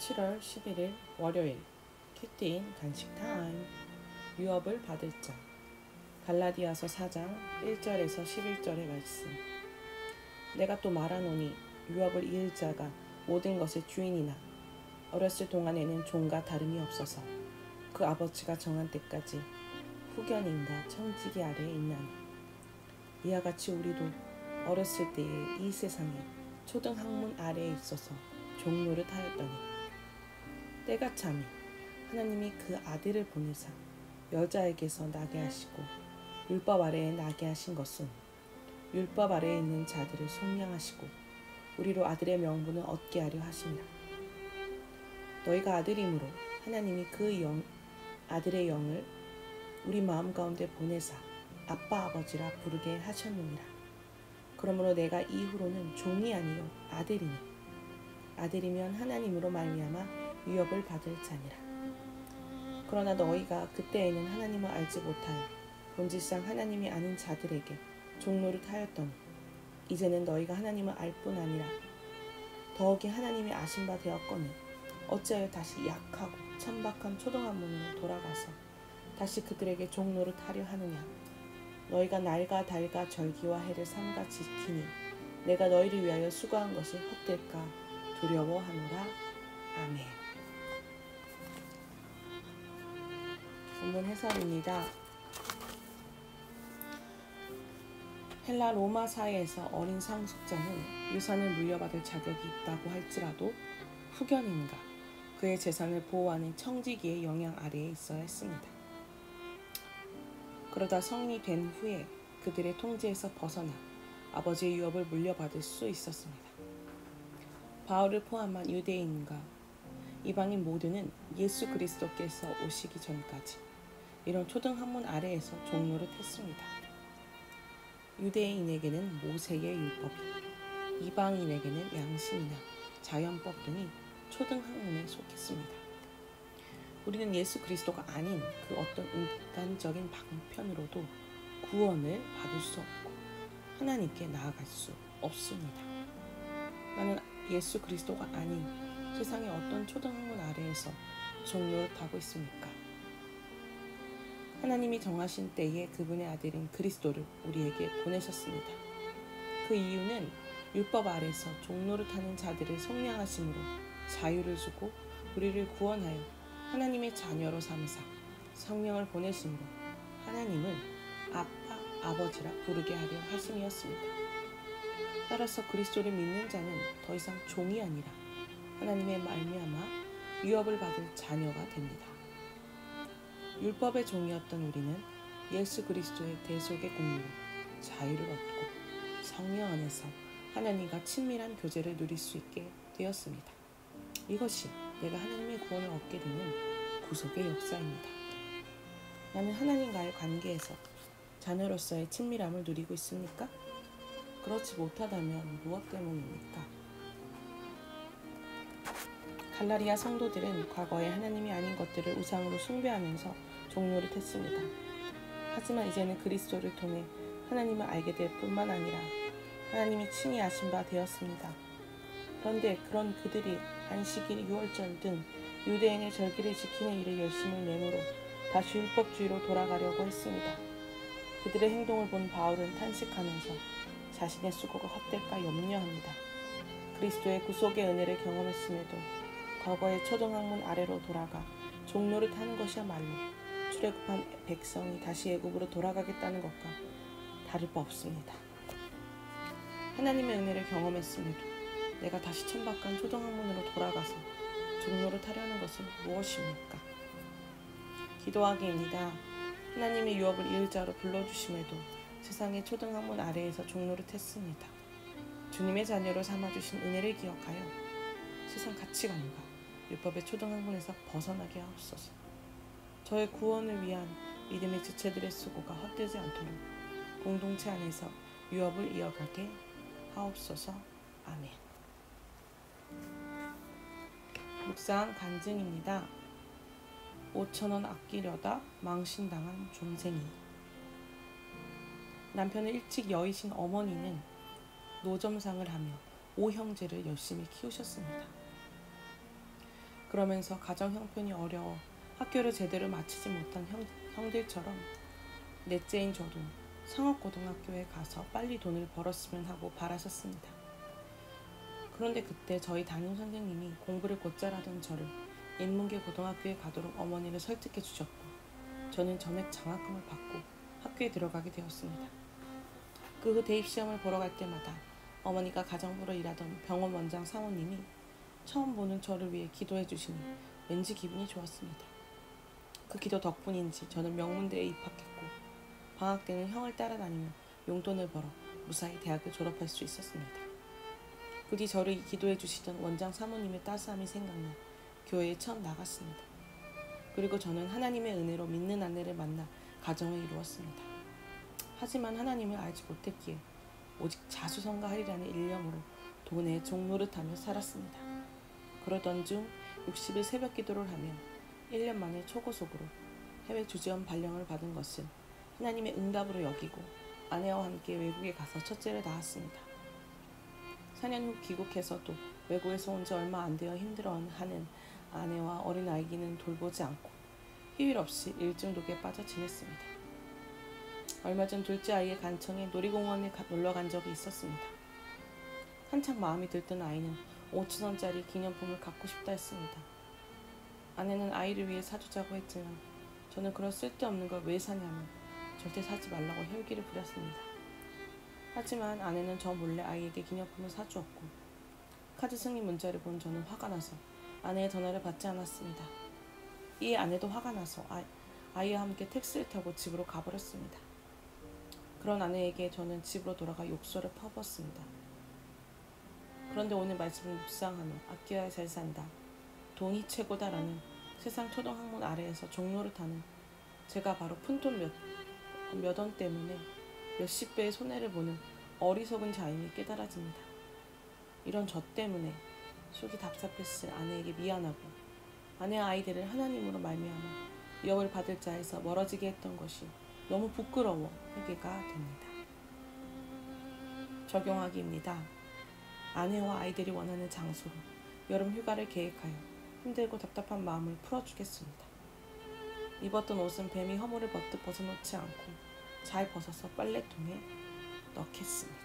7월 11일 월요일 큐티인 간식 타임. 유업을 받을 자. 갈라디아서 4장 1절에서 11절의 말씀. 내가 또 말하노니 유업을 이을 자가 모든 것의 주인이나 어렸을 동안에는 종과 다름이 없어서 그 아버지가 정한 때까지 후견인과 청지기 아래에 있나니, 이와 같이 우리도 어렸을 때에 이 세상에 초등학문 아래에 있어서 종노릇 하였더니, 때가 차면 하나님이 그 아들을 보내사 여자에게서 나게 하시고 율법 아래에 나게 하신 것은 율법 아래에 있는 자들을 속량하시고 우리로 아들의 명분을 얻게 하려 하심이라. 너희가 아들이므로 하나님이 그 아들의 영을 우리 마음 가운데 보내사 아빠 아버지라 부르게 하셨느니라. 그러므로 내가 이후로는 종이 아니요 아들이니, 아들이면 하나님으로 말미암아 유업을 받을 자니라. 그러나 너희가 그때에는 하나님을 알지 못하여 본질상 하나님이 아닌 자들에게 종노릇 하였더니, 이제는 너희가 하나님을 알 뿐 아니라 더욱이 하나님이 아신 바 되었거늘 어찌하여 다시 약하고 천박한 초등학문으로 돌아가서 다시 그들에게 종노릇 하려 하느냐. 너희가 날과 달과 절기와 해를 삼가 지키니 내가 너희를 위하여 수고한 것이 헛될까 두려워하노라. 아멘. 본문 해설입니다. 헬라 로마 사회에서 어린 상속자는 유산을 물려받을 자격이 있다고 할지라도 후견인과 그의 재산을 보호하는 청지기의 영향 아래에 있어야 했습니다. 그러다 성인이 된 후에 그들의 통제에서 벗어나 아버지의 유업을 물려받을 수 있었습니다. 바울을 포함한 유대인과 이방인 모두는 예수 그리스도께서 오시기 전까지 이런 초등학문 아래에서 종노릇 했습니다. 유대인에게는 모세의 율법이, 이방인에게는 양심이나 자연법 등이 초등학문에 속했습니다. 우리는 예수 그리스도가 아닌 그 어떤 인간적인 방편으로도 구원을 받을 수 없고 하나님께 나아갈 수 없습니다. 나는 예수 그리스도가 아닌 세상의 어떤 초등학문 아래에서 종노릇하고 있습니까? 하나님이 정하신 때에 그분의 아들인 그리스도를 우리에게 보내셨습니다. 그 이유는 율법 아래서 종노릇하는 자들을 속량하심으로 자유를 주고 우리를 구원하여 하나님의 자녀로 삼으사 성령을 보내심으로 하나님을 아빠, 아버지라 부르게 하려 하심이었습니다. 따라서 그리스도를 믿는 자는 더 이상 종이 아니라 하나님의 말미암아 유업을 받을 자녀가 됩니다. 율법의 종이었던 우리는 예수 그리스도의 대속의 공로로 자유를 얻고 성령 안에서 하나님과 친밀한 교제를 누릴 수 있게 되었습니다. 이것이 내가 하나님의 구원을 얻게 되는 구속의 역사입니다. 나는 하나님과의 관계에서 자녀로서의 친밀함을 누리고 있습니까? 그렇지 못하다면 무엇 때문입니까? 갈라디아 성도들은 과거에 하나님이 아닌 것들을 우상으로 숭배하면서 종노릇 했습니다. 하지만 이제는 그리스도를 통해 하나님을 알게 될 뿐만 아니라 하나님이 친히 아신 바 되었습니다. 그런데 그런 그들이 안식일, 유월절 등 유대인의 절기를 지키는 일에 열심을 내므로 다시 율법주의로 돌아가려고 했습니다. 그들의 행동을 본 바울은 탄식하면서 자신의 수고가 헛될까 염려합니다. 그리스도의 구속의 은혜를 경험했음에도 과거의 초등학문 아래로 돌아가 종노릇 하는 것이야말로 출애굽한 백성이 다시 애굽으로 돌아가겠다는 것과 다를 바 없습니다. 하나님의 은혜를 경험했음에도 내가 다시 천박한 초등학문으로 돌아가서 종노릇 하려는 것은 무엇입니까? 기도하기입니다. 하나님의 유업을 이을 자로 불러주심에도 세상의 초등학문 아래에서 종노릇 했습니다. 주님의 자녀로 삼아주신 은혜를 기억하여 세상 가치관과 율법의 초등학문에서 벗어나게 하옵소서. 저의 구원을 위한 믿음의 지체들의 수고가 헛되지 않도록 공동체 안에서 유업을 이어가게 하옵소서. 아멘. 묵상 간증입니다. 5,000원 아끼려다 망신당한 존생이. 남편을 일찍 여의신 어머니는 노점상을 하며 5형제를 열심히 키우셨습니다. 그러면서 가정 형편이 어려워 학교를 제대로 마치지 못한 형들처럼 넷째인 저도 상업고등학교에 가서 빨리 돈을 벌었으면 하고 바라셨습니다. 그런데 그때 저희 담임 선생님이 공부를 곧잘 하던 저를 인문계 고등학교에 가도록 어머니를 설득해 주셨고 저는 전액 장학금을 받고 학교에 들어가게 되었습니다. 그 후 대입시험을 보러 갈 때마다 어머니가 가정부로 일하던 병원 원장 사모님이 처음 보는 저를 위해 기도해 주시니 왠지 기분이 좋았습니다. 그 기도 덕분인지 저는 명문대에 입학했고 방학 때는 형을 따라다니며 용돈을 벌어 무사히 대학을 졸업할 수 있었습니다. 그 뒤 저를 기도해 주시던 원장 사모님의 따스함이 생각나 교회에 처음 나갔습니다. 그리고 저는 하나님의 은혜로 믿는 아내를 만나 가정을 이루었습니다. 하지만 하나님을 알지 못했기에 오직 자수성가하리라는 일념으로 돈에 종노릇하며 살았습니다. 그러던 중 60일 새벽 기도를 하며 1년 만에 초고속으로 해외 주지원 발령을 받은 것을 하나님의 응답으로 여기고 아내와 함께 외국에 가서 첫째를 낳았습니다. 4년 후 귀국해서도 외국에서 온 지 얼마 안 되어 힘들어하는 아내와 어린 아이기는 돌보지 않고 휴일 없이 일 중독에 빠져 지냈습니다. 얼마 전 둘째 아이의 간청에 놀이공원에 놀러 간 적이 있었습니다. 한창 마음이 들뜬 아이는 5,000원짜리 기념품을 갖고 싶다 했습니다. 아내는 아이를 위해 사주자고 했지만 저는 그런 쓸데없는 걸 왜 사냐며 절대 사지 말라고 혈기를 부렸습니다. 하지만 아내는 저 몰래 아이에게 기념품을 사주었고 카드 승인 문자를 본 저는 화가 나서 아내의 전화를 받지 않았습니다. 이에 아내도 화가 나서 아이와 함께 택시를 타고 집으로 가버렸습니다. 그런 아내에게 저는 집으로 돌아가 욕설을 퍼부었습니다. 그런데 오늘 말씀을 묵상한 후 아껴야 잘 산다, 돈이 최고다라는 세상 초등학문 아래에서 종로를 타는 제가 바로 푼돈 몇 원 때문에 몇십 배의 손해를 보는 어리석은 자임이 깨달아집니다. 이런 저 때문에 속이 답답했을 아내에게 미안하고 아내와 아이들을 하나님으로 말미암아 유업을 받을 자에서 멀어지게 했던 것이 너무 부끄러워 회개가 됩니다. 적용하기입니다. 아내와 아이들이 원하는 장소로 여름 휴가를 계획하여 힘들고 답답한 마음을 풀어주겠습니다. 입었던 옷은 뱀이 허물을 버뜩 벗어놓지 않고 잘 벗어서 빨래통에 넣겠습니다.